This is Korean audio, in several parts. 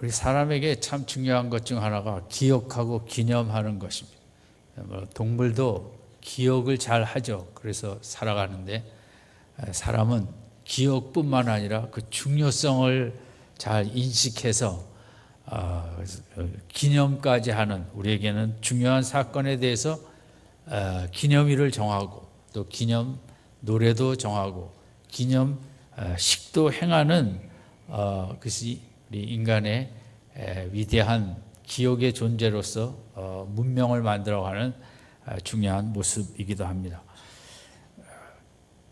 우리 사람에게 참 중요한 것 중 하나가 기억하고 기념하는 것입니다. 동물도 기억을 잘 하죠. 그래서 살아가는데 사람은 기억뿐만 아니라 그 중요성을 잘 인식해서 기념까지 하는, 우리에게는 중요한 사건에 대해서 기념일을 정하고 또 기념 노래도 정하고 기념 식도 행하는 그것이 우리 인간의 위대한 기억의 존재로서 문명을 만들어가는 중요한 모습이기도 합니다.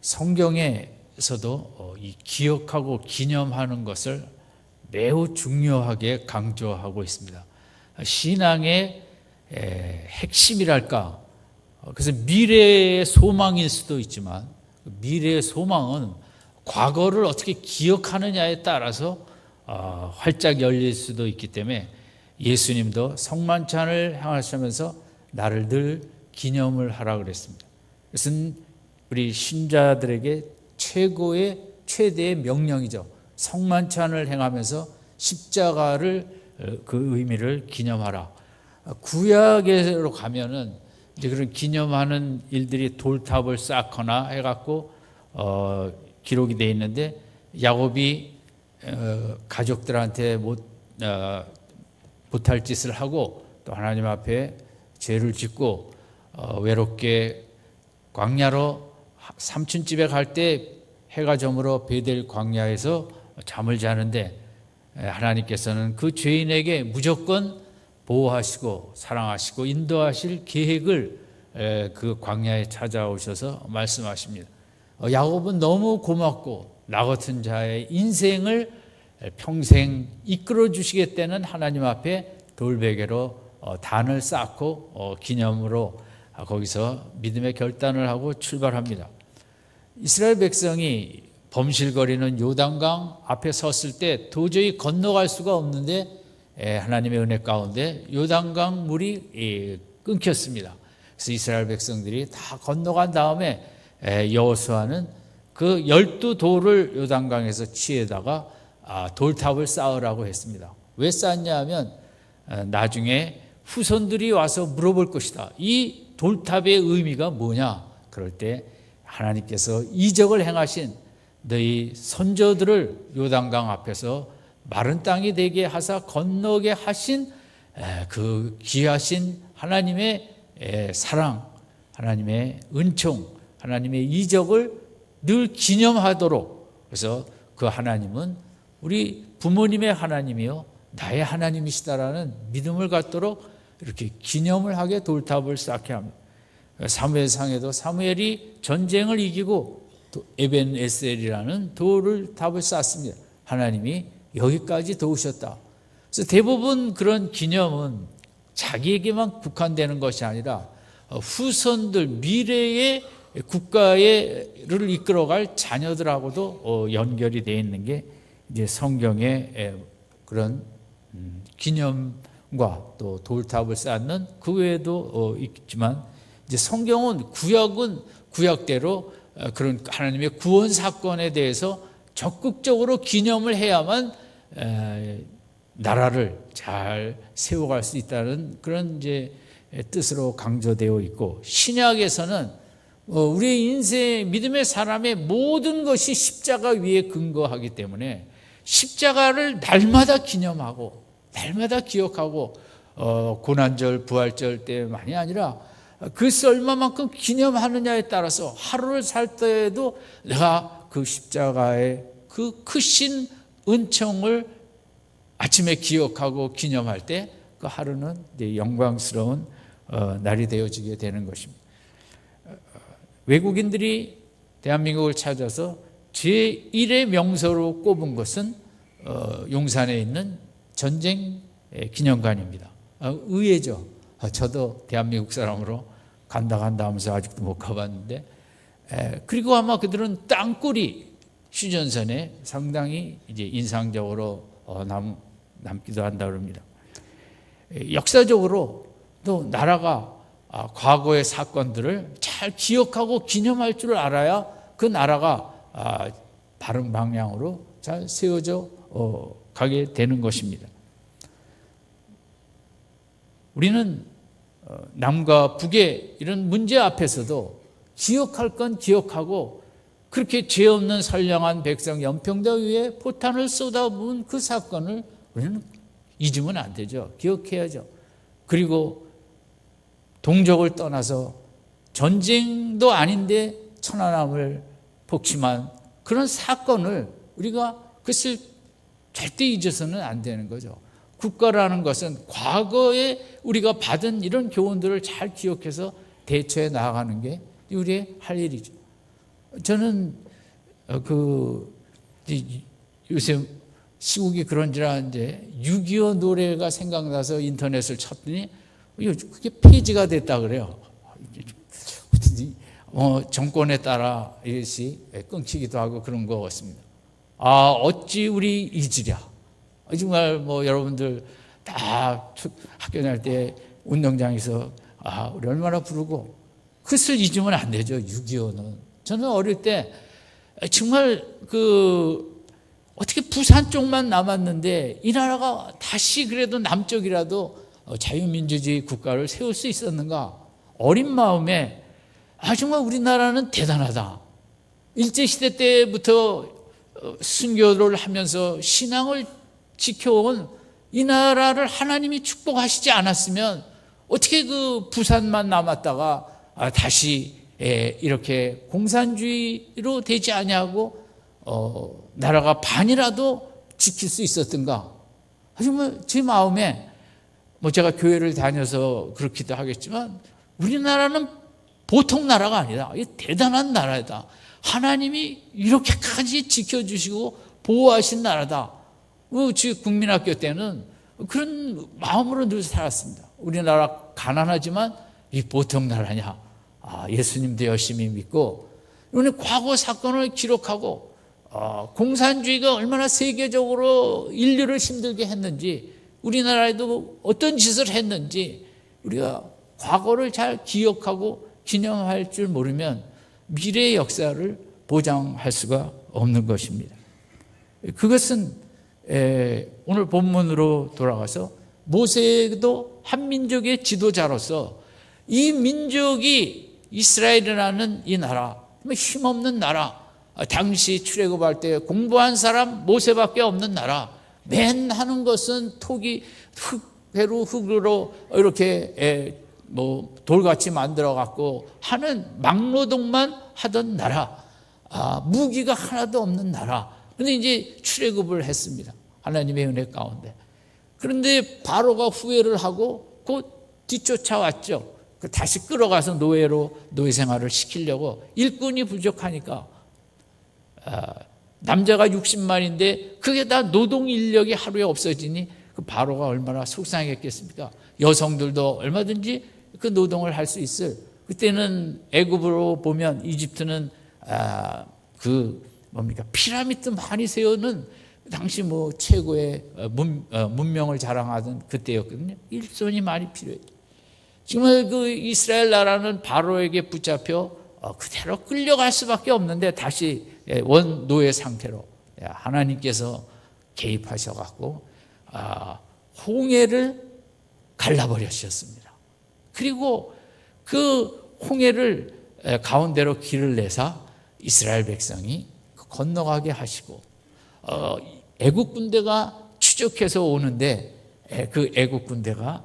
성경에서도 이 기억하고 기념하는 것을 매우 중요하게 강조하고 있습니다. 신앙의 핵심이랄까, 그래서 미래의 소망일 수도 있지만 미래의 소망은 과거를 어떻게 기억하느냐에 따라서 활짝 열릴 수도 있기 때문에 예수님도 성만찬을 행하시면서 나를 늘 기념을 하라 그랬습니다. 그것은 우리 신자들에게 최대의 명령이죠. 성만찬을 행하면서 십자가를, 그 의미를 기념하라. 구약으로 가면은 이제 그런 기념하는 일들이 돌탑을 쌓거나 해갖고 기록이 되어 있는데, 야곱이 가족들한테 못할 짓을 하고 또 하나님 앞에 죄를 짓고 외롭게 광야로 삼촌집에 갈 때 해가 저물어 베델 광야에서 잠을 자는데 하나님께서는 그 죄인에게 무조건 보호하시고 사랑하시고 인도하실 계획을 그 광야에 찾아오셔서 말씀하십니다. 야곱은 너무 고맙고 나 같은 자의 인생을 평생 이끌어 주시겠다는 하나님 앞에 돌베개로 단을 쌓고 기념으로 거기서 믿음의 결단을 하고 출발합니다. 이스라엘 백성이 범실거리는 요단강 앞에 섰을 때 도저히 건너갈 수가 없는데 하나님의 은혜 가운데 요단강 물이 끊겼습니다. 그래서 이스라엘 백성들이 다 건너간 다음에 여호수아는 그 12돌을 요단강에서 취해다가 돌탑을 쌓으라고 했습니다. 왜 쌓냐 하면 나중에 후손들이 와서 물어볼 것이다. 이 돌탑의 의미가 뭐냐? 그럴 때 하나님께서 이적을 행하신 너희 선조들을 요단강 앞에서 마른 땅이 되게 하사 건너게 하신 그 귀하신 하나님의 사랑, 하나님의 은총, 하나님의 이적을 늘 기념하도록, 그래서 그 하나님은 우리 부모님의 하나님이요 나의 하나님이시다라는 믿음을 갖도록 이렇게 기념을 하게 돌탑을 쌓게 합니다. 사무엘상에도 사무엘이 전쟁을 이기고 에벤에셀이라는 돌탑을 쌓습니다. 하나님이 여기까지 도우셨다. 그래서 대부분 그런 기념은 자기에게만 국한되는 것이 아니라 후손들, 미래의 국가를 이끌어갈 자녀들하고도 연결이 되어 있는 게 이제 성경의 그런 기념과 또 돌탑을 쌓는 그 외에도 있지만, 이제 성경은 구약은 구약대로 그런 하나님의 구원 사건에 대해서 적극적으로 기념을 해야만 나라를 잘 세워갈 수 있다는 그런 이제 뜻으로 강조되어 있고, 신약에서는 우리의 인생, 믿음의 사람의 모든 것이 십자가 위에 근거하기 때문에 십자가를 날마다 기념하고 날마다 기억하고 고난절, 부활절 때만이 아니라 그것을 얼마만큼 기념하느냐에 따라서 하루를 살 때에도 내가 그 십자가의 그 크신 은총을 아침에 기억하고 기념할 때 그 하루는 영광스러운 날이 되어지게 되는 것입니다. 외국인들이 대한민국을 찾아서 제1의 명소로 꼽은 것은 용산에 있는 전쟁 기념관입니다. 의외죠. 저도 대한민국 사람으로 간다 하면서 아직도 못 가봤는데, 그리고 아마 그들은 땅굴이 휴전선에 상당히 이제 인상적으로 남기도 한다 그럽니다. 역사적으로 또 나라가 과거의 사건들을 잘 기억하고 기념할 줄 알아야 그 나라가 바른 방향으로 잘 세워져 가게 되는 것입니다. 우리는 남과 북의 이런 문제 앞에서도 기억할 건 기억하고, 그렇게 죄 없는 선량한 백성 연평도 위에 포탄을 쏟아부은 그 사건을 우리는 잊으면 안 되죠. 기억해야죠. 그리고 동족을 떠나서 전쟁도 아닌데 천안함을 복심한 그런 사건을 우리가 그것을 절대 잊어서는 안 되는 거죠. 국가라는 것은 과거에 우리가 받은 이런 교훈들을 잘 기억해서 대처해 나가는 게 우리의 할 일이죠. 저는 요새 시국이 그런지라 이제 6.25 노래가 생각나서 인터넷을 쳤더니 그게 폐지가 됐다 그래요. 정권에 따라 이것이 끊기기도 하고 그런 것 같습니다. 어찌 우리 잊으랴. 정말 여러분들 다 학교 다닐 때 운동장에서 우리 얼마나 부르고, 그것을 잊으면 안 되죠. 6.25는. 저는 어릴 때 정말 어떻게 부산 쪽만 남았는데 이 나라가 다시 그래도 남쪽이라도 자유민주주의 국가를 세울 수 있었는가. 어린 마음에 정말 우리나라는 대단하다. 일제시대 때부터 순교를 하면서 신앙을 지켜온 이 나라를 하나님이 축복하시지 않았으면 어떻게 부산만 남았다가 다시 이렇게 공산주의로 되지 아니하고 나라가 반이라도 지킬 수 있었던가. 정말 제 마음에 제가 교회를 다녀서 그렇기도 하겠지만 우리나라는 보통 나라가 아니다. 대단한 나라다. 하나님이 이렇게까지 지켜주시고 보호하신 나라다. 즉 국민학교 때는 그런 마음으로 늘 살았습니다. 우리나라 가난하지만 이 보통 나라냐. 예수님도 열심히 믿고, 우리는 과거 사건을 기록하고 공산주의가 얼마나 세계적으로 인류를 힘들게 했는지, 우리나라에도 어떤 짓을 했는지 우리가 과거를 잘 기억하고 기념할 줄 모르면 미래의 역사를 보장할 수가 없는 것입니다. 그것은 오늘 본문으로 돌아가서 모세도 한 민족의 지도자로서 이 민족이 이스라엘이라는 이 나라, 힘없는 나라, 당시 출애굽할 때 공부한 사람 모세밖에 없는 나라, 맨 하는 것은 토기 흙으로 이렇게 돌같이 만들어 갖고 하는 막노동만 하던 나라, 무기가 하나도 없는 나라. 그런데 이제 출애굽을 했습니다. 하나님의 은혜 가운데. 그런데 바로가 후회를 하고 곧 뒤쫓아왔죠. 다시 끌어가서 노예 생활을 시키려고. 일꾼이 부족하니까. 남자가 60만인데 그게 다 노동 인력이 하루에 없어지니 그 바로가 얼마나 속상했겠습니까? 여성들도 얼마든지 그 노동을 할 수 있을. 그때는 애굽으로 보면 이집트는 피라미드 많이 세우는 당시 최고의 문명을 자랑하던 그때였거든요. 일손이 많이 필요했죠. 정말 이스라엘 나라는 바로에게 붙잡혀 그대로 끌려갈 수밖에 없는데 다시 원 노예 상태로 하나님께서 개입하셔갖고 홍해를 갈라버리셨습니다. 그리고 그 홍해를 가운데로 길을 내사 이스라엘 백성이 건너가게 하시고, 애국 군대가 추적해서 오는데 그 애국 군대가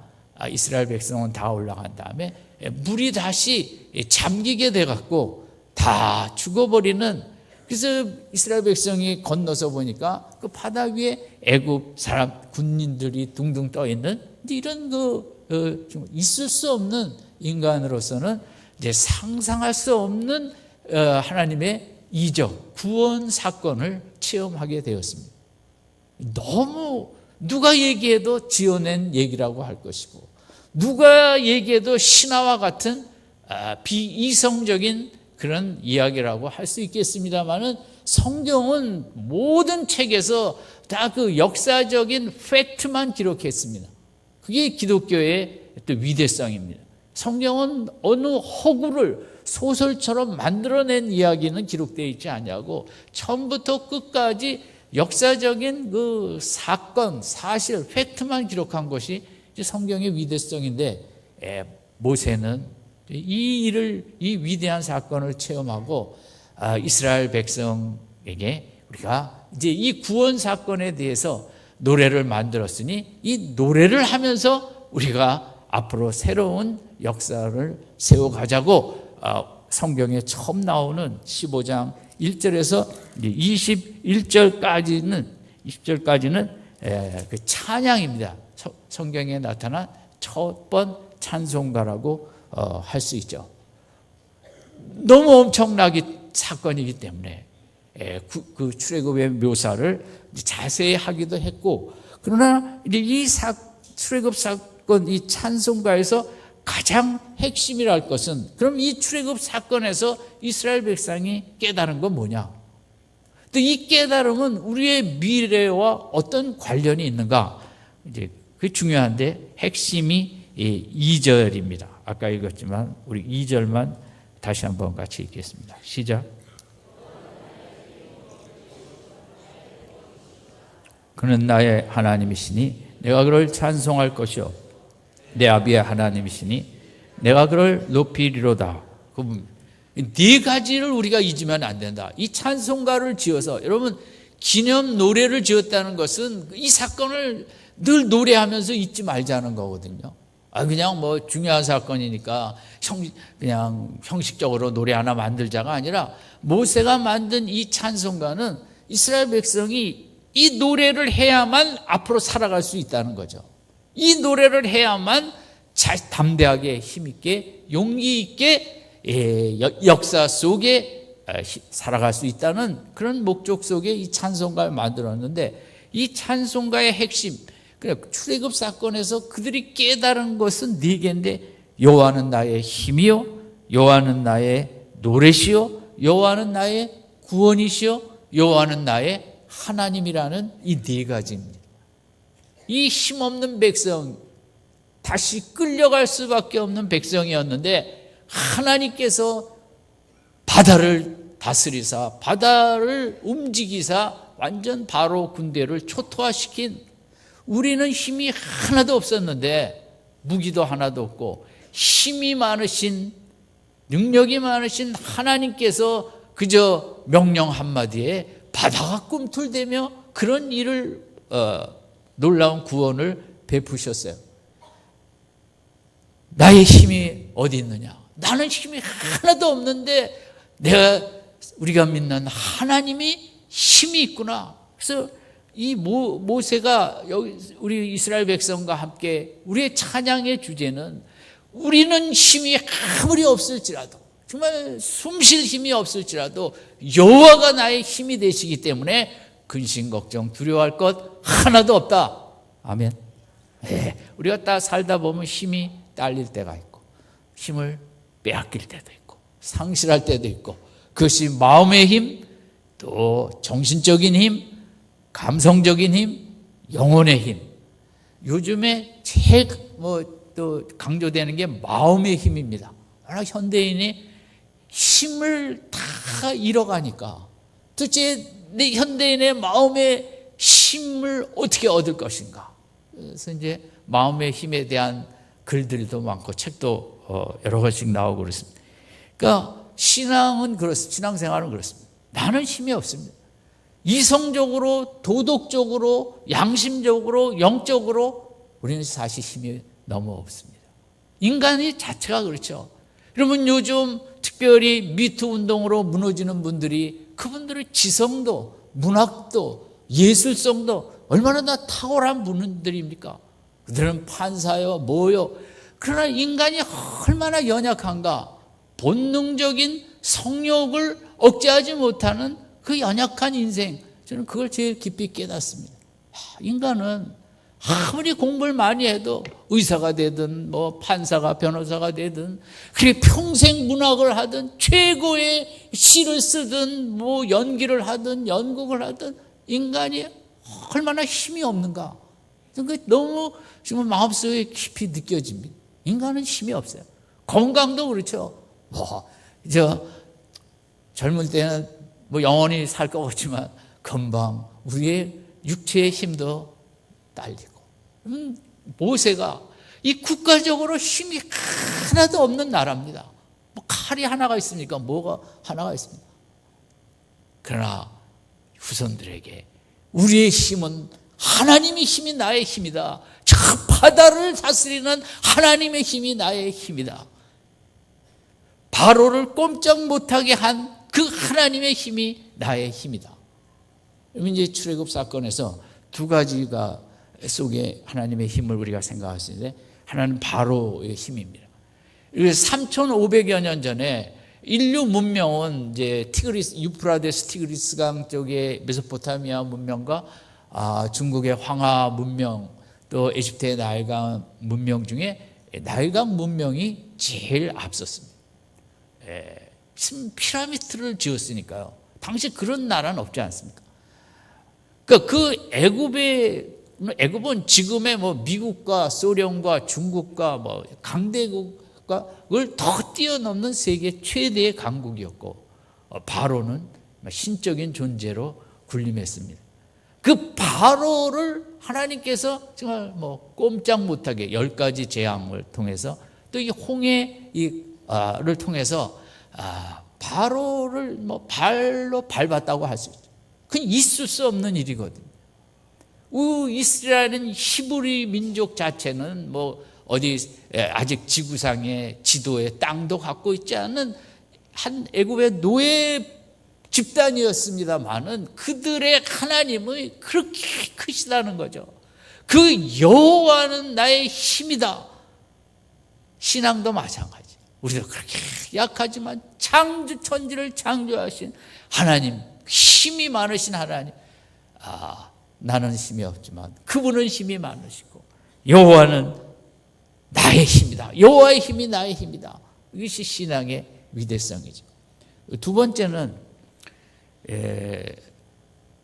이스라엘 백성은 다 올라간 다음에 물이 다시 잠기게 돼갖고 다 죽어버리는. 그래서 이스라엘 백성이 건너서 보니까 그 바다 위에 애국 사람 군인들이 둥둥 떠 있는 이런 있을 수 없는 인간으로서는 이제 상상할 수 없는 하나님의 이적, 구원 사건을 체험하게 되었습니다. 너무 누가 얘기해도 지어낸 얘기라고 할 것이고, 누가 얘기해도 신화와 같은 비이성적인 그런 이야기라고 할 수 있겠습니다만은, 성경은 모든 책에서 다 그 역사적인 팩트만 기록했습니다. 그게 기독교의 또 위대성입니다. 성경은 어느 허구를 소설처럼 만들어낸 이야기는 기록되어 있지 않냐고, 처음부터 끝까지 역사적인 그 사건, 사실, 팩트만 기록한 것이 성경의 위대성인데 모세는 이 위대한 사건을 체험하고 이스라엘 백성에게 우리가 이제 이 구원 사건에 대해서 노래를 만들었으니 이 노래를 하면서 우리가 앞으로 새로운 역사를 세워가자고 성경에 처음 나오는 15장 1절에서 21절까지는 그 찬양입니다. 성경에 나타난 첫 번 찬송가라고 할 수 있죠. 너무 엄청나게 사건이기 때문에 그 출애굽의 묘사를 자세히 하기도 했고, 그러나 이제 이 출애굽 사건 이 찬송가에서 가장 핵심이랄 것은, 그럼 이 출애굽 사건에서 이스라엘 백성이 깨달은 건 뭐냐? 또 이 깨달음은 우리의 미래와 어떤 관련이 있는가? 이제 그 중요한데 핵심이 2절입니다. 아까 읽었지만 우리 2절만 다시 한번 같이 읽겠습니다. 시작. 그는 나의 하나님이시니 내가 그를 찬송할 것이요 내 아비의 하나님이시니 내가 그를 높이리로다. 네 가지를 우리가 잊으면 안 된다. 이 찬송가를 지어서, 여러분 기념 노래를 지었다는 것은 이 사건을 늘 노래하면서 잊지 말자는 거거든요. 그냥 뭐 중요한 사건이니까 그냥 형식적으로 노래 하나 만들자가 아니라, 모세가 만든 이 찬송가는 이스라엘 백성이 이 노래를 해야만 앞으로 살아갈 수 있다는 거죠. 이 노래를 해야만 담대하게, 힘있게, 용기 있게 역사 속에 살아갈 수 있다는 그런 목적 속에 이 찬송가를 만들었는데, 이 찬송가의 핵심, 출애굽 사건에서 그들이 깨달은 것은 네 개인데, 여호와는 나의 힘이요 여호와는 나의 노래시요 여호와는 나의 구원이시요 여호와는 나의 하나님이라는 이 네 가지입니다. 이 힘없는 백성, 다시 끌려갈 수밖에 없는 백성이었는데 하나님께서 바다를 다스리사, 바다를 움직이사 완전 바로 군대를 초토화시킨, 우리는 힘이 하나도 없었는데, 무기도 하나도 없고 힘이 많으신, 능력이 많으신 하나님께서 그저 명령 한마디에 바다가 꿈틀대며 그런 일을 놀라운 구원을 베푸셨어요. 나의 힘이 어디 있느냐? 나는 힘이 하나도 없는데 우리가 믿는 하나님이 힘이 있구나. 그래서 이 모세가 우리 이스라엘 백성과 함께 우리의 찬양의 주제는, 우리는 힘이 아무리 없을지라도, 정말 숨쉴 힘이 없을지라도 여호와가 나의 힘이 되시기 때문에 근심 걱정 두려워할 것 하나도 없다. 아멘. 우리가 딱 살다 보면 힘이 딸릴 때가 있고 힘을 빼앗길 때도 있고 상실할 때도 있고, 그것이 마음의 힘, 또 정신적인 힘, 감성적인 힘, 영혼의 힘. 요즘에 제일 또 강조되는 게 마음의 힘입니다. 워낙 현대인이 힘을 다 잃어가니까 도대체 내 현대인의 마음의 힘을 어떻게 얻을 것인가. 그래서 이제 마음의 힘에 대한 글들도 많고 책도 여러 가지씩 나오고 그렇습니다. 그러니까 신앙은 그렇습니다. 신앙생활은 그렇습니다. 나는 힘이 없습니다. 이성적으로, 도덕적으로, 양심적으로, 영적으로 우리는 사실 힘이 너무 없습니다. 인간이 자체가 그렇죠. 여러분 요즘 특별히 미투 운동으로 무너지는 분들이, 그분들의 지성도, 문학도, 예술성도 얼마나 탁월한 분들입니까? 그들은 판사요, 뭐요. 그러나 인간이 얼마나 연약한가. 본능적인 성욕을 억제하지 못하는 그 연약한 인생, 저는 그걸 제일 깊이 깨닫습니다. 인간은 아무리 공부를 많이 해도 의사가 되든 뭐 판사가 변호사가 되든, 그렇게 평생 문학을 하든 최고의 시를 쓰든 뭐 연기를 하든 연극을 하든, 인간이 얼마나 힘이 없는가. 너무 지금 마음속에 깊이 느껴집니다. 인간은 힘이 없어요. 건강도 그렇죠. 젊을 때는 뭐 영원히 살 것 같지만 금방 우리의 육체의 힘도 딸리고, 모세가 이 국가적으로 힘이 하나도 없는 나라입니다. 뭐 칼이 하나가 있습니까? 뭐가 하나가 있습니다. 그러나 후손들에게 우리의 힘은 하나님의 힘이 나의 힘이다. 저 바다를 다스리는 하나님의 힘이 나의 힘이다. 바로를 꼼짝 못하게 한 그 하나님의 힘이 나의 힘이다. 이제 출애굽 사건에서 두 가지가 속에 하나님의 힘을 우리가 생각할 수 있는데, 하나는 바로의 힘입니다. 3,500여 년 전에 인류 문명은 이제 유프라데스 티그리스 강 쪽의 메소포타미아 문명과 중국의 황하 문명, 또 에집트의 나일강 문명 중에 나일강 문명이 제일 앞섰습니다. 피라미드를 지었으니까요. 당시 그런 나라는 없지 않습니까? 그러니까 그 애굽은 지금의 뭐 미국과 소련과 중국과 뭐 강대국을 더 뛰어넘는 세계 최대의 강국이었고, 바로는 신적인 존재로 군림했습니다. 그 바로를 하나님께서 정말 뭐 꼼짝 못하게 10가지 재앙을 통해서, 또 이 홍해를 통해서 바로를 뭐 발로 밟았다고 할 수 있죠. 그건 있을 수 없는 일이거든요. 이스라엘은 히브리 민족 자체는 뭐 어디 아직 지구상의 지도에 땅도 갖고 있지 않은 한 애굽의 노예 집단이었습니다만은 그들의 하나님이 그렇게 크시다는 거죠. 그 여호와는 나의 힘이다. 신앙도 마찬가지. 우리도 그렇게 약하지만 창조 천지를 창조하신 하나님, 힘이 많으신 하나님. 나는 힘이 없지만 그분은 힘이 많으시고 여호와는 나의 힘이다. 여호와의 힘이 나의 힘이다. 이것이 신앙의 위대성이죠. 두 번째는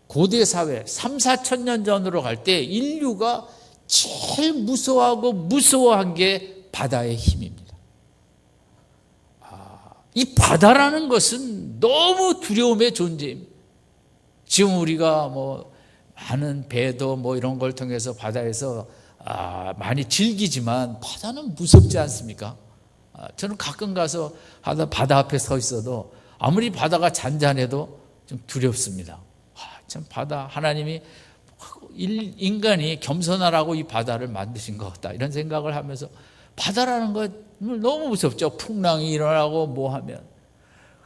고대 사회 3, 4천 년 전으로 갈 때 인류가 제일 무서워한 게 바다의 힘입니다. 이 바다라는 것은 너무 두려움의 존재입니다. 지금 우리가 뭐 많은 배도 뭐 이런 걸 통해서 바다에서 많이 즐기지만 바다는 무섭지 않습니까? 저는 가끔 가서 바다 앞에 서 있어도 아무리 바다가 잔잔해도 좀 두렵습니다. 참 바다, 하나님이 인간이 겸손하라고 이 바다를 만드신 것 같다, 이런 생각을 하면서 바다라는 것 너무 무섭죠. 풍랑이 일어나고 뭐 하면.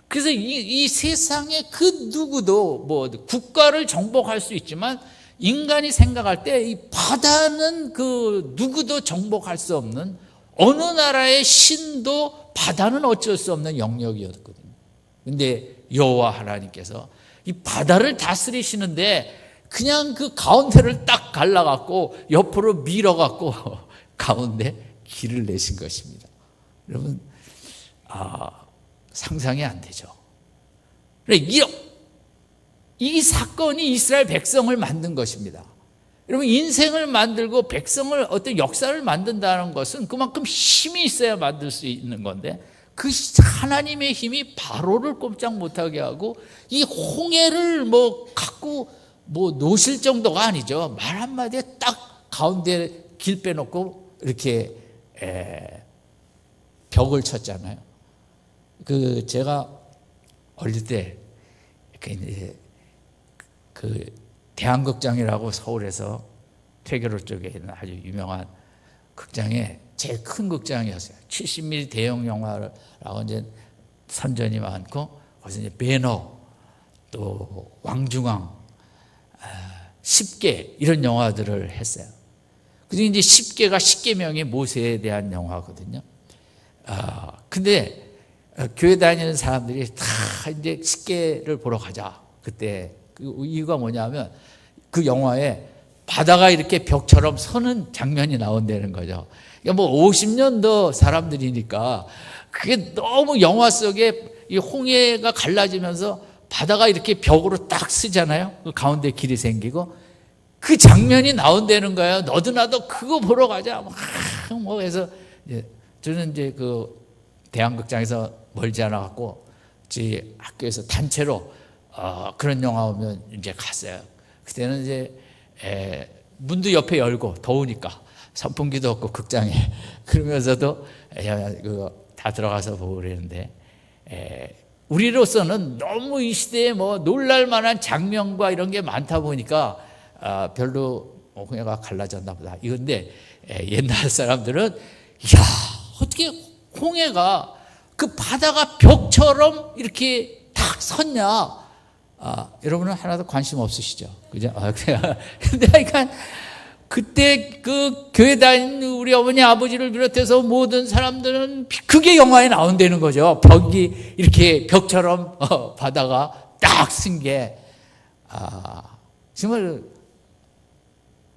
그래서 이 세상에 그 누구도 뭐 국가를 정복할 수 있지만 인간이 생각할 때 이 바다는 그 누구도 정복할 수 없는, 어느 나라의 신도 바다는 어쩔 수 없는 영역이었거든요. 근데 여호와 하나님께서 이 바다를 다스리시는데 그냥 그 가운데를 딱 갈라갖고 옆으로 밀어갖고 가운데 길을 내신 것입니다. 여러분, 상상이 안 되죠. 이 사건이 이스라엘 백성을 만든 것입니다. 여러분, 인생을 만들고 백성을, 어떤 역사를 만든다는 것은 그만큼 힘이 있어야 만들 수 있는 건데, 그 하나님의 힘이 바로를 꼼짝 못하게 하고 이 홍해를 뭐 갖고 뭐 놓으실 정도가 아니죠. 말 한마디에 딱 가운데 길 빼놓고 이렇게 벽을 쳤잖아요. 제가 어릴 때 그 대한극장이라고 서울에서 퇴계로 쪽에 있는 아주 유명한 극장에 제일 큰 극장이었어요. 70mm 대형 영화라고 이제 선전이 많고, 거기서 이제 배너, 또 왕중왕, 10개 이런 영화들을 했어요. 그래서 이제 10개가 10계명의 모세에 대한 영화거든요. 근데 교회 다니는 사람들이 다 이제 10개를 보러 가자. 그때 그 이유가 뭐냐면 그 영화에 바다가 이렇게 벽처럼 서는 장면이 나온다는 거죠. 그러니까 뭐 50년도 사람들이니까 그게 너무 영화 속에 이 홍해가 갈라지면서 바다가 이렇게 벽으로 딱 쓰잖아요. 그 가운데 길이 생기고 그 장면이 나온다는 거예요. 너도 나도 그거 보러 가자. 뭐 해서 저는 이제 그 대한극장에서 멀지 않아 갖고 저희 학교에서 단체로 그런 영화 오면 이제 갔어요. 그때는 이제 문도 옆에 열고 더우니까 선풍기도 없고 극장에 그러면서도 그거 다 들어가서 보고 그랬는데, 우리로서는 너무 이 시대에 뭐 놀랄 만한 장면과 이런 게 많다 보니까 별로 홍해가 갈라졌나 보다 이건데, 옛날 사람들은 야, 어떻게 홍해가 그 바다가 벽처럼 이렇게 딱 섰냐. 여러분은 하나도 관심 없으시죠? 그죠? 근데 그러니까 그때 그 교회 다니는 우리 어머니 아버지를 비롯해서 모든 사람들은 그게 영화에 나온다는 거죠. 벽이 이렇게 벽처럼 바다가 딱 쓴 게, 정말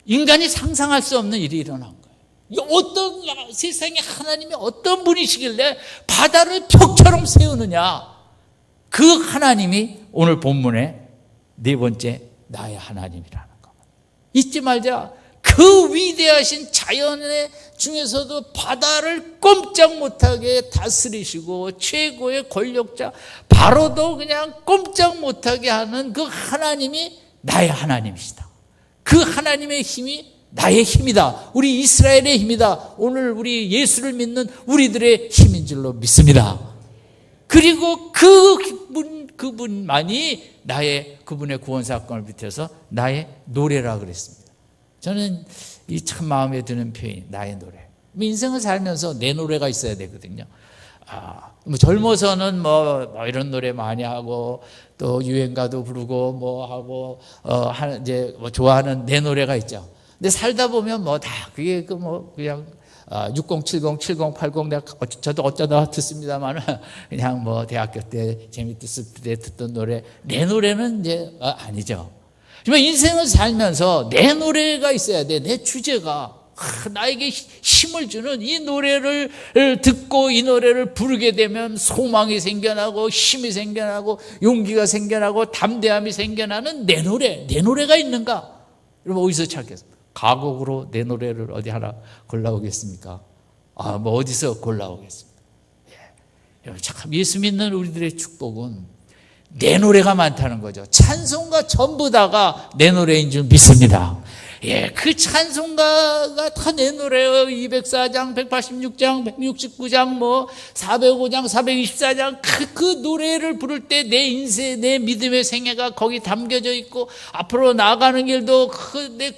인간이 상상할 수 없는 일이 일어난 거예요. 어떤 세상에 하나님이 어떤 분이시길래 바다를 벽처럼 세우느냐. 그 하나님이 오늘 본문의 네 번째 나의 하나님이라는 거. 잊지 말자. 그 위대하신 자연의 중에서도 바다를 꼼짝 못하게 다스리시고 최고의 권력자, 바로도 그냥 꼼짝 못하게 하는 그 하나님이 나의 하나님이시다. 그 하나님의 힘이 나의 힘이다. 우리 이스라엘의 힘이다. 오늘 우리 예수를 믿는 우리들의 힘인 줄로 믿습니다. 그리고 그분만이 그분의 구원 사건을 비롯해서 나의 노래라 그랬습니다. 저는 이 참 마음에 드는 표현이 나의 노래. 인생을 살면서 내 노래가 있어야 되거든요. 뭐 젊어서는 뭐 이런 노래 많이 하고 또 유행가도 부르고 뭐 하고 이제 뭐 좋아하는 내 노래가 있죠. 근데 살다 보면 뭐 다 그게 그냥 60, 70, 70, 80 내가 저도 어쩌다 듣습니다만 그냥 뭐 대학교 때 재밌었을 때 듣던 노래, 내 노래는 이제 아니죠. 하지만 인생을 살면서 내 노래가 있어야 돼. 내 주제가 나에게 힘을 주는 이 노래를 듣고 이 노래를 부르게 되면 소망이 생겨나고 힘이 생겨나고 용기가 생겨나고 담대함이 생겨나는 내 노래가 있는가? 여러분 어디서 찾겠습니까? 가곡으로 내 노래를 어디 하나 골라오겠습니까? 뭐 어디서 골라오겠습니까? 여러분 참 예수 믿는 우리들의 축복은 내 노래가 많다는 거죠. 찬송가 전부 다가 내 노래인 줄 믿습니다. 그 찬송가가 다 내 노래예요. 204장, 186장, 169장, 뭐 405장, 424장 그 노래를 부를 때 내 인생, 내 믿음의 생애가 거기 담겨져 있고 앞으로 나아가는 길도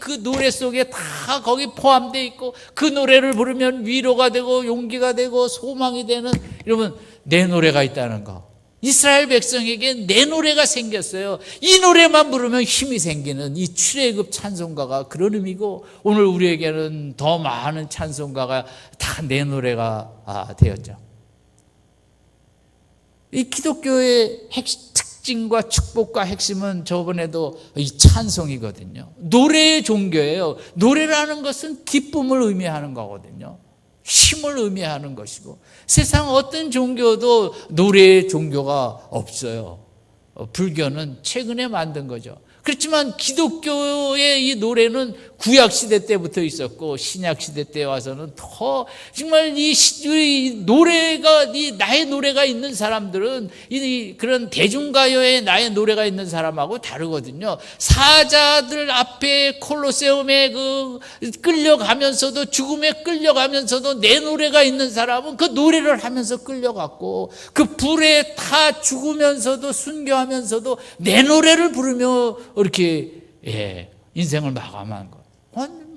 그 노래 속에 다 거기 포함되어 있고 그 노래를 부르면 위로가 되고 용기가 되고 소망이 되는, 여러분 내 노래가 있다는 거. 이스라엘 백성에게 내 노래가 생겼어요. 이 노래만 부르면 힘이 생기는 이 출애굽 찬송가가 그런 의미고, 오늘 우리에게는 더 많은 찬송가가 다 내 노래가 되었죠. 이 기독교의 특징과 축복과 핵심은 저번에도 이 찬송이거든요. 노래의 종교예요. 노래라는 것은 기쁨을 의미하는 거거든요. 힘을 의미하는 것이고, 세상 어떤 종교도 노래의 종교가 없어요. 불교는 최근에 만든 거죠. 그렇지만 기독교의 이 노래는 구약시대 때부터 있었고 신약시대 때 와서는 더 정말 이 노래가, 이 나의 노래가 있는 사람들은 그런 대중가요에 나의 노래가 있는 사람하고 다르거든요. 사자들 앞에 콜로세움에 끌려가면서도, 죽음에 끌려가면서도 내 노래가 있는 사람은 그 노래를 하면서 끌려갔고, 그 불에 타 죽으면서도 순교하면서도 내 노래를 부르며 이렇게 인생을 마감한 거.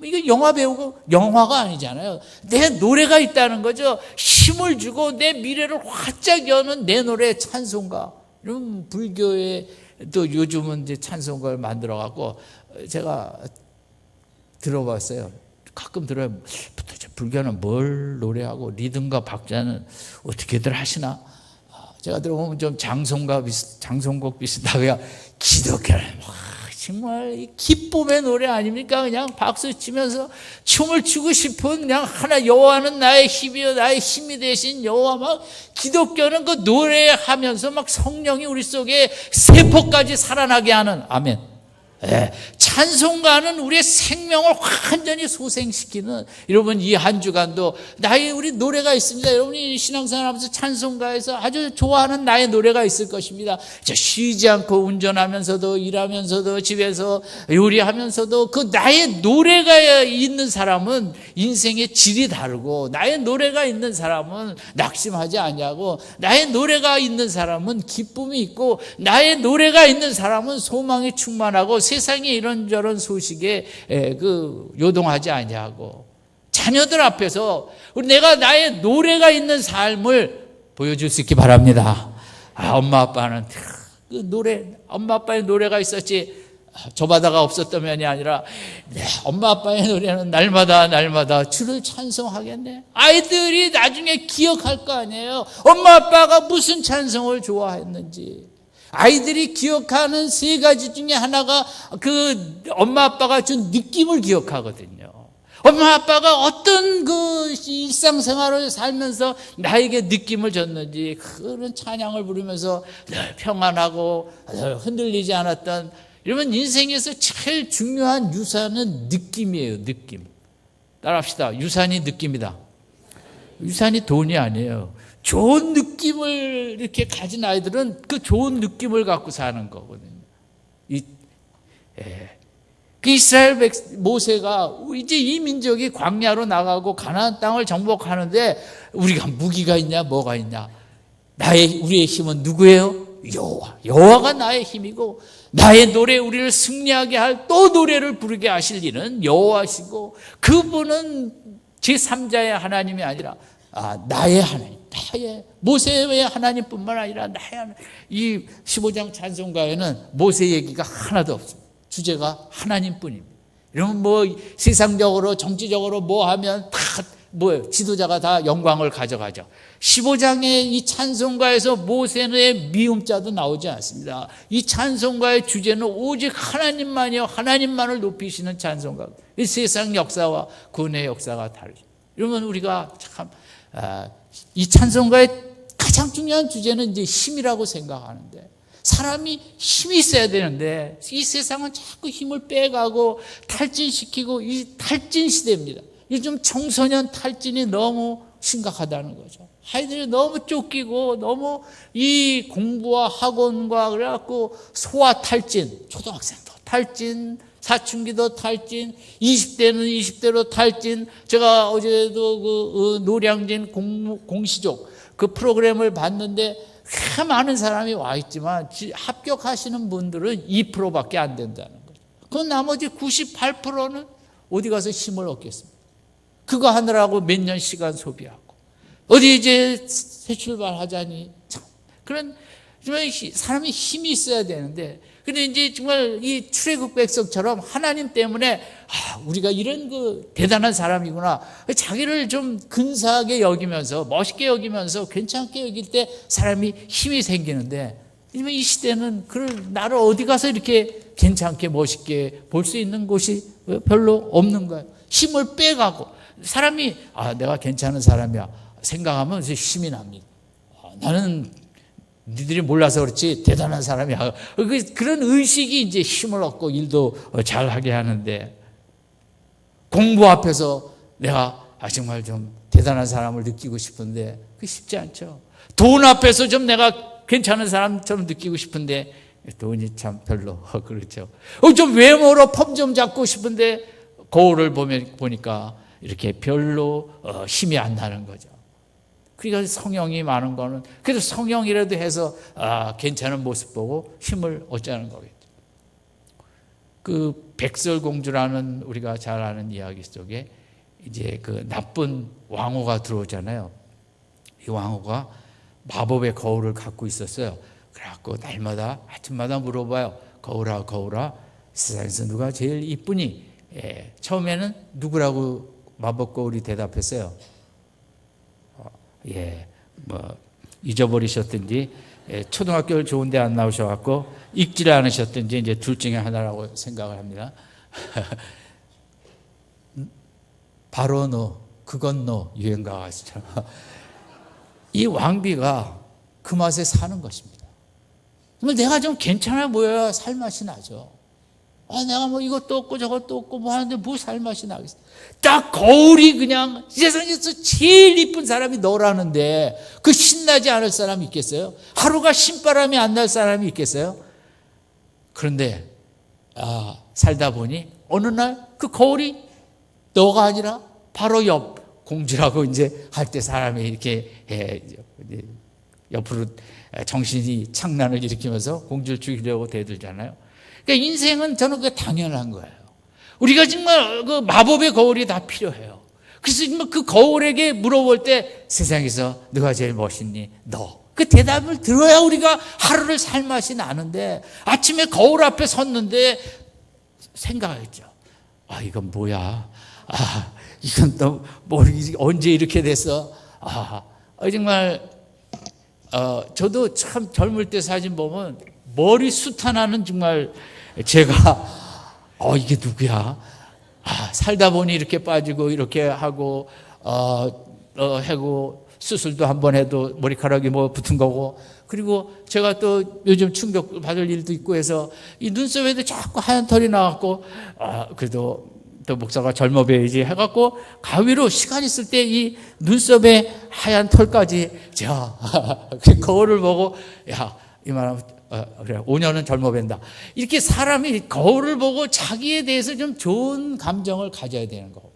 이게 영화 배우고 영화가 아니잖아요. 내 노래가 있다는 거죠. 힘을 주고 내 미래를 활짝 여는 내 노래 찬송가. 이런 불교에 또 요즘은 이제 찬송가를 만들어 갖고 제가 들어봤어요. 가끔 들어요. 도대체 불교는 뭘 노래하고 리듬과 박자는 어떻게들 하시나? 제가 들어보면 좀 장송곡 비슷하고요. 기독교는 정말 기쁨의 노래 아닙니까? 그냥 박수 치면서 춤을 추고 싶은, 그냥 하나 여호와는 나의 힘이요 나의 힘이 되신 여호와, 막 기독교는 그 노래하면서 막 성령이 우리 속에 세포까지 살아나게 하는, 아멘. 찬송가는 우리의 생명을 완전히 소생시키는, 여러분 이 한 주간도 우리 노래가 있습니다. 여러분이 신앙생활하면서 찬송가에서 아주 좋아하는 나의 노래가 있을 것입니다. 쉬지 않고 운전하면서도, 일하면서도, 집에서 요리하면서도 그 나의 노래가 있는 사람은 인생의 질이 다르고, 나의 노래가 있는 사람은 낙심하지 않냐고, 나의 노래가 있는 사람은 기쁨이 있고, 나의 노래가 있는 사람은 소망이 충만하고, 세상에 이런저런 소식에 요동하지 않냐고. 자녀들 앞에서 내가 나의 노래가 있는 삶을 보여줄 수 있기 바랍니다. 엄마 아빠는 그 노래, 엄마 아빠의 노래가 있었지 저 바다가 없었던 면이 아니라 엄마 아빠의 노래는 날마다 주를 찬송하겠네. 아이들이 나중에 기억할 거 아니에요. 엄마 아빠가 무슨 찬송을 좋아했는지. 아이들이 기억하는 세 가지 중에 하나가 그 엄마 아빠가 준 느낌을 기억하거든요. 엄마 아빠가 어떤 그 일상생활을 살면서 나에게 느낌을 줬는지, 그런 찬양을 부르면서 늘 평안하고 흔들리지 않았던, 이러면 인생에서 제일 중요한 유산은 느낌이에요. 느낌. 따라합시다. 유산이 느낌이다. 유산이 돈이 아니에요. 좋은 느낌을 이렇게 가진 아이들은 그 좋은 느낌을 갖고 사는 거거든요. 그 이스라엘 모세가 이제 이 민족이 광야로 나가고 가나안 땅을 정복하는데 우리가 무기가 있냐, 뭐가 있냐? 우리의 힘은 누구예요? 여호와가 나의 힘이고, 나의 노래, 우리를 승리하게 할 또 노래를 부르게 하실 이는 여호와시고, 그분은 제3자의 하나님이 아니라 나의 하나님, 모세의 하나님뿐만 아니라 나의 하나님. 이 15장 찬송가에는 모세 얘기가 하나도 없습니다. 주제가 하나님뿐입니다. 이러면 뭐 세상적으로 정치적으로 뭐 하면 다 지도자가 다 영광을 가져가죠. 15장의 이 찬송가에서 모세의 미움자도 나오지 않습니다. 이 찬송가의 주제는 오직 하나님만이요, 하나님만을 높이시는 찬송가. 이 세상 역사와 구원의 역사가 다르죠. 이러면 우리가 참 이 찬송가의 가장 중요한 주제는 이제 힘이라고 생각하는데, 사람이 힘이 있어야 되는데 이 세상은 자꾸 힘을 빼가고 탈진시키고, 이 탈진 시대입니다. 요즘 청소년 탈진이 너무 심각하다는 거죠. 아이들이 너무 쫓기고 너무 이 공부와 학원과 그래갖고 소아 탈진, 초등학생도 탈진, 사춘기도 탈진, 20대는 20대로 탈진. 제가 어제도 그 노량진 공시족 그 프로그램을 봤는데 꽤 많은 사람이 와 있지만 합격하시는 분들은 2%밖에 안 된다는 거죠. 그 나머지 98%는 어디 가서 힘을 얻겠습니까? 그거 하느라고 몇 년 시간 소비하고, 어디 이제 새 출발하자니, 참 그런 정말 사람이 힘이 있어야 되는데, 근데 이제 정말 이 출애굽 백성처럼 하나님 때문에 우리가 이런 그 대단한 사람이구나, 자기를 좀 근사하게 여기면서 멋있게 여기면서 괜찮게 여길 때 사람이 힘이 생기는데, 이 시대는 나를 어디 가서 이렇게 괜찮게 멋있게 볼 수 있는 곳이 별로 없는 거예요. 힘을 빼가고 사람이 내가 괜찮은 사람이야 생각하면 힘이 납니다. 나는 니들이 몰라서 그렇지 대단한 사람이야. 그런 의식이 이제 힘을 얻고 일도 잘하게 하는데, 공부 앞에서 내가 정말 좀 대단한 사람을 느끼고 싶은데 그게 쉽지 않죠. 돈 앞에서 좀 내가 괜찮은 사람처럼 느끼고 싶은데 돈이 참 별로 그렇죠. 좀 외모로 폼 좀 잡고 싶은데 거울을 보니까 이렇게 별로 힘이 안 나는 거죠. 그러니까 성형이 많은 거는 그래도 성형이라도 해서 괜찮은 모습 보고 힘을 얻자는 거겠죠. 그 백설공주라는 우리가 잘 아는 이야기 속에 이제 그 나쁜 왕후가 들어오잖아요. 이 왕후가 마법의 거울을 갖고 있었어요. 그래갖고 날마다 아침마다 물어봐요. 거울아, 거울아, 세상에서 누가 제일 이쁘니? 처음에는 누구라고 마법 거울이 대답했어요. 잊어버리셨든지 초등학교를 좋은데 안 나오셔갖고 읽지를 않으셨든지 이제 둘 중에 하나라고 생각을 합니다. 바로 너, 그건 너 유행가가 가시잖아. 이 왕비가 그 맛에 사는 것입니다. 내가 좀 괜찮아 보여야 살맛이 나죠. 내가 뭐 이것도 없고 저것도 없고 뭐 하는데 뭐 살맛이 나겠어. 딱 거울이 그냥 세상에서 제일 이쁜 사람이 너라는데 그 신나지 않을 사람이 있겠어요? 하루가 신바람이 안 날 사람이 있겠어요? 그런데 살다 보니 어느 날 그 거울이 너가 아니라 바로 옆 공주라고 이제 할 때 사람이 이렇게 옆으로 정신이 창난을 일으키면서 공주를 죽이려고 대들잖아요. 그러니까 인생은 저는 그게 당연한 거예요. 우리가 정말 그 마법의 거울이 다 필요해요. 그래서 정말 그 거울에게 물어볼 때 세상에서 누가 제일 멋있니? 너. 그 대답을 들어야 우리가 하루를 살 맛이 나는데 아침에 거울 앞에 섰는데 생각했죠. 이건 뭐야? 이건 또 뭐 언제 이렇게 됐어? 정말 저도 참 젊을 때 사진 보면 머리숱 하나는 정말 제가 이게 누구야? 살다 보니 이렇게 빠지고 이렇게 하고 하고 수술도 한번 해도 머리카락이 뭐 붙은 거고, 그리고 제가 또 요즘 충격 받을 일도 있고 해서 이 눈썹에도 자꾸 하얀 털이 나왔고, 그래도 또 목사가 젊어 보여야지 해갖고 가위로 시간 있을 때 이 눈썹에 하얀 털까지 그 거울을 보고 이만하면 그래 5년은 젊어 보인다. 이렇게 사람이 거울을 보고 자기에 대해서 좀 좋은 감정을 가져야 되는 거거든요.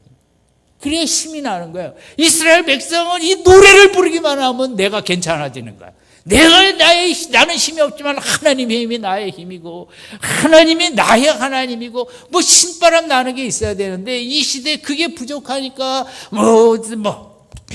그래야 힘이 나는 거예요. 이스라엘 백성은 이 노래를 부르기만 하면 내가 괜찮아지는 거야. 나는 힘이 없지만 하나님의 힘이 나의 힘이고, 하나님이 나의 하나님이고, 뭐 신바람 나는 게 있어야 되는데 이 시대에 그게 부족하니까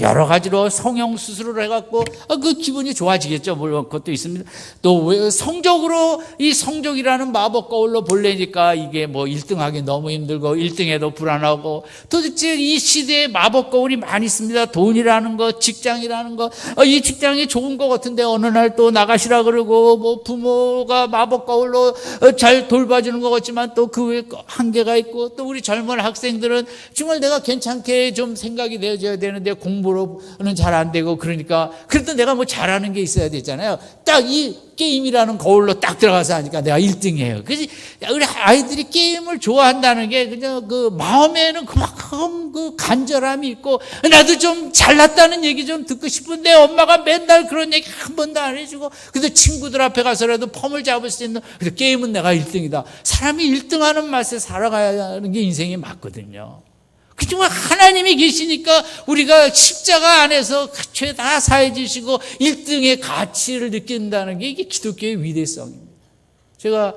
여러 가지로 성형수술을 해갖고 그 기분이 좋아지겠죠. 물론 그것도 있습니다. 또 왜 성적으로 이 성적이라는 마법 거울로 보려니까 이게 뭐 1등하기 너무 힘들고 1등해도 불안하고, 도대체 이 시대에 마법 거울이 많이 있습니다. 돈이라는 거, 직장이라는 거, 이 직장이 좋은 것 같은데 어느 날 또 나가시라 그러고, 뭐 부모가 마법 거울로 잘 돌봐주는 것 같지만 또 그 외에 한계가 있고, 또 우리 젊은 학생들은 정말 내가 괜찮게 좀 생각이 되어져야 되는데 공부로는 잘 안 되고, 그러니까 그래도 내가 뭐 잘하는 게 있어야 되잖아요. 딱 이 게임이라는 거울로 딱 들어가서 하니까 내가 1등이에요. 그래서 우리 아이들이 게임을 좋아한다는 게 그냥 그 마음에는 그만큼 그 간절함이 있고, 나도 좀 잘났다는 얘기 좀 듣고 싶은데 엄마가 맨날 그런 얘기 한 번도 안 해주고, 그래도 친구들 앞에 가서라도 폼을 잡을 수 있는, 그래서 게임은 내가 1등이다. 사람이 1등하는 맛에 살아가야 하는 게 인생이 맞거든요. 정말 하나님이 계시니까 우리가 십자가 안에서 죄 다 사해주시고 1등의 가치를 느낀다는 게 이게 기독교의 위대성입니다. 제가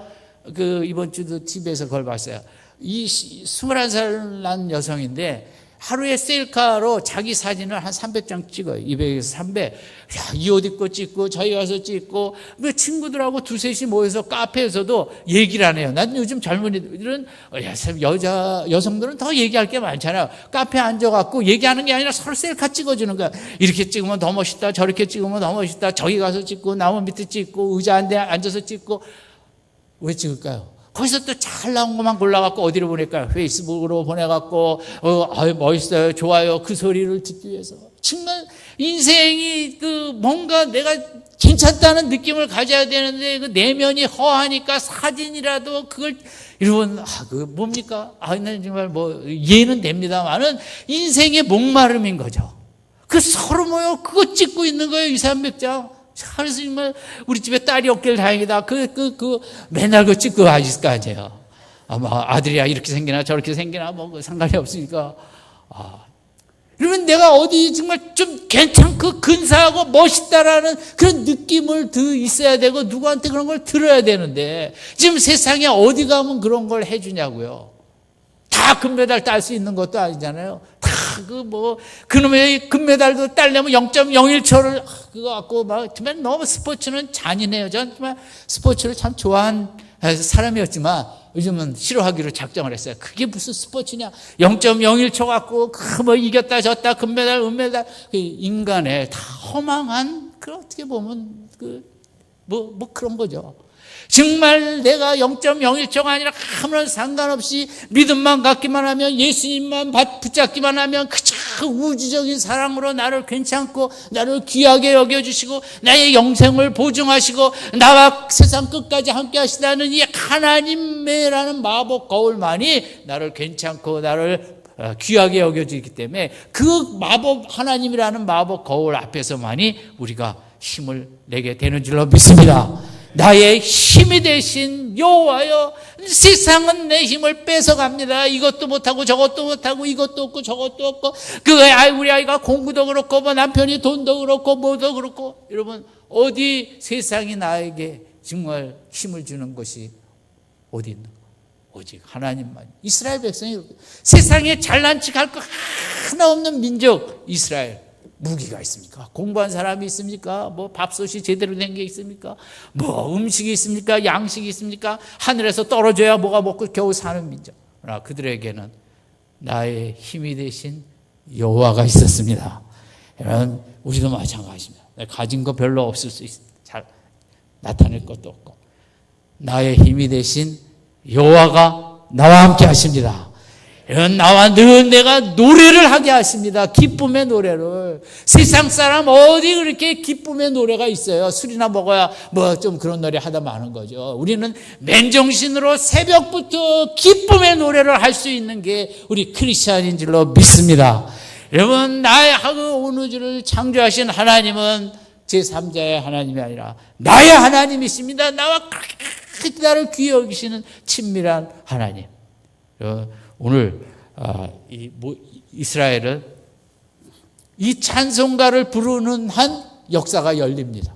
이번 주도 TV에서 그걸 봤어요. 21살 난 여성인데 하루에 셀카로 자기 사진을 한 300장 찍어요. 200에서 300. 이 옷 입고 찍고 저희 가서 찍고, 친구들하고 두셋이 모여서 카페에서도 얘기를 안 해요. 난 요즘 젊은이들은 여성들은 더 얘기할 게 많잖아요. 카페에 앉아갖고 얘기하는 게 아니라 서로 셀카 찍어주는 거야. 이렇게 찍으면 더 멋있다, 저렇게 찍으면 더 멋있다, 저기 가서 찍고 나무 밑에 찍고 의자 한 대 앉아서 찍고. 왜 찍을까요? 거기서 또 잘 나온 것만 골라갖고 어디로 보낼까요? 페이스북으로 보내갖고 멋있어요, 좋아요, 그 소리를 듣기 위해서. 정말 인생이 뭔가 내가 괜찮다는 느낌을 가져야 되는데 그 내면이 허하니까 사진이라도 그걸 이러면 뭡니까? 난 정말 이해는 됩니다만은 인생의 목마름인 거죠. 서로 모여 그거 찍고 있는 거예요. 200-300장. 그래서 정말 우리 집에 딸이 없길 다행이다. 맨날 그거 찍고 있을 거 아니에요. 아들이야 이렇게 생기나 저렇게 생기나 상관이 없으니까. 그러면 내가 어디 정말 좀 괜찮고 근사하고 멋있다라는 그런 느낌을 있어야 되고, 누구한테 그런 걸 들어야 되는데 지금 세상에 어디 가면 그런 걸 해주냐고요. 다 금메달 딸 수 있는 것도 아니잖아요. 다 그놈의 금메달도 따려면 0.01초를 그거 갖고 정말 너무 스포츠는 잔인해요. 저는 정말 스포츠를 참 좋아한 사람이었지만 요즘은 싫어하기로 작정을 했어요. 그게 무슨 스포츠냐? 0.01초 갖고 이겼다 졌다 금메달 은메달, 인간의 다 허망한 어떻게 보면 그런 거죠. 정말 내가 0.01초가 아니라 아무런 상관없이 믿음만 갖기만 하면, 예수님만 붙잡기만 하면 그저 우주적인 사랑으로 나를 괜찮고 나를 귀하게 여겨주시고 나의 영생을 보증하시고 나와 세상 끝까지 함께 하시다는 이 하나님이라는 마법 거울만이 나를 괜찮고 나를 귀하게 여겨지기 때문에, 그 마법, 하나님이라는 마법 거울 앞에서만이 우리가 힘을 내게 되는 줄로 믿습니다. 나의 힘이 되신 여호와여, 세상은 내 힘을 뺏어갑니다. 이것도 못하고 저것도 못하고 이것도 없고 저것도 없고, 우리 아이가 공부도 그렇고 뭐 남편이 돈도 그렇고 뭐도 그렇고, 여러분 어디 세상이 나에게 정말 힘을 주는 것이 어디 있는 거? 오직 하나님만. 이스라엘 백성이 세상에 잘난 척할 거 하나 없는 민족 이스라엘. 무기가 있습니까? 공부한 사람이 있습니까? 뭐 밥솥이 제대로 된 게 있습니까? 뭐 음식이 있습니까? 양식이 있습니까? 하늘에서 떨어져야 뭐가 먹고 겨우 사는 민족. 그러나 그들에게는 나의 힘이 되신 여호와가 있었습니다. 여러분, 우리도 마찬가지입니다. 가진 거 별로 없을 수 있습니다. 잘 나타낼 것도 없고, 나의 힘이 되신 여호와가 나와 함께 하십니다. 나와 늘 내가 노래를 하게 하십니다. 기쁨의 노래를. 세상 사람 어디 그렇게 기쁨의 노래가 있어요? 술이나 먹어야 뭐 좀 그런 노래 하다 마는 거죠. 우리는 맨정신으로 새벽부터 기쁨의 노래를 할 수 있는 게 우리 크리스찬인 줄로 믿습니다. 여러분, 나의 온 우주를 창조하신 하나님은 제3자의 하나님이 아니라 나의 하나님이십니다. 나와 그렇게 나를 귀히 여기시는 친밀한 하나님. 오늘 이스라엘은 이 찬송가를 부르는 한 역사가 열립니다.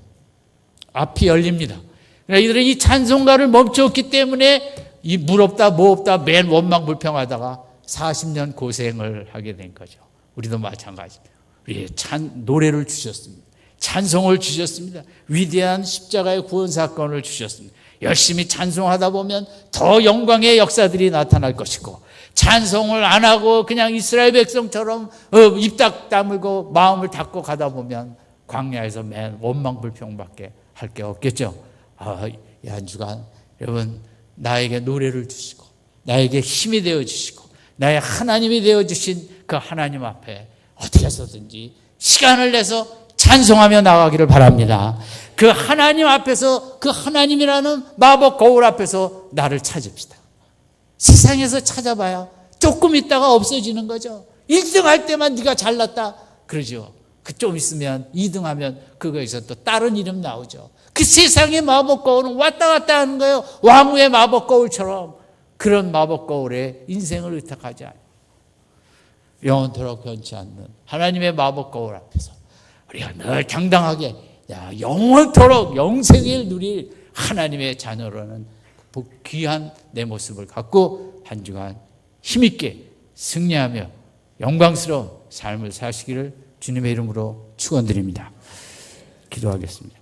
앞이 열립니다. 그러니까 이들은 이 찬송가를 멈췄기 때문에 이 물 없다 뭐 없다 맨 원망불평하다가 40년 고생을 하게 된 거죠. 우리도 마찬가지입니다. 우리의 노래를 주셨습니다. 찬송을 주셨습니다. 위대한 십자가의 구원 사건을 주셨습니다. 열심히 찬송하다 보면 더 영광의 역사들이 나타날 것이고, 찬송을 안 하고 그냥 이스라엘 백성처럼 입 딱 다물고 마음을 닫고 가다 보면 광야에서 맨 원망불평밖에 할 게 없겠죠. 이 한 주간 여러분, 나에게 노래를 주시고 나에게 힘이 되어 주시고 나의 하나님이 되어 주신 그 하나님 앞에 어떻게 해서든지 시간을 내서 찬송하며 나가기를 바랍니다. 그 하나님 앞에서, 그 하나님이라는 마법 거울 앞에서 나를 찾읍시다. 세상에서 찾아봐야 조금 있다가 없어지는 거죠. 1등 할 때만 네가 잘났다 그러죠. 그 좀 있으면 2등 하면 그거에서 또 다른 이름 나오죠. 그 세상의 마법 거울은 왔다 갔다 하는 거예요. 왕후의 마법 거울처럼. 그런 마법 거울에 인생을 의탁하지 않아요. 영원토록 변치 않는 하나님의 마법 거울 앞에서 우리가 늘 당당하게 영원토록 영생을 누릴 하나님의 자녀로는 귀한 내 모습을 갖고 한 주간 힘있게 승리하며 영광스러운 삶을 사시기를 주님의 이름으로 축원드립니다. 기도하겠습니다.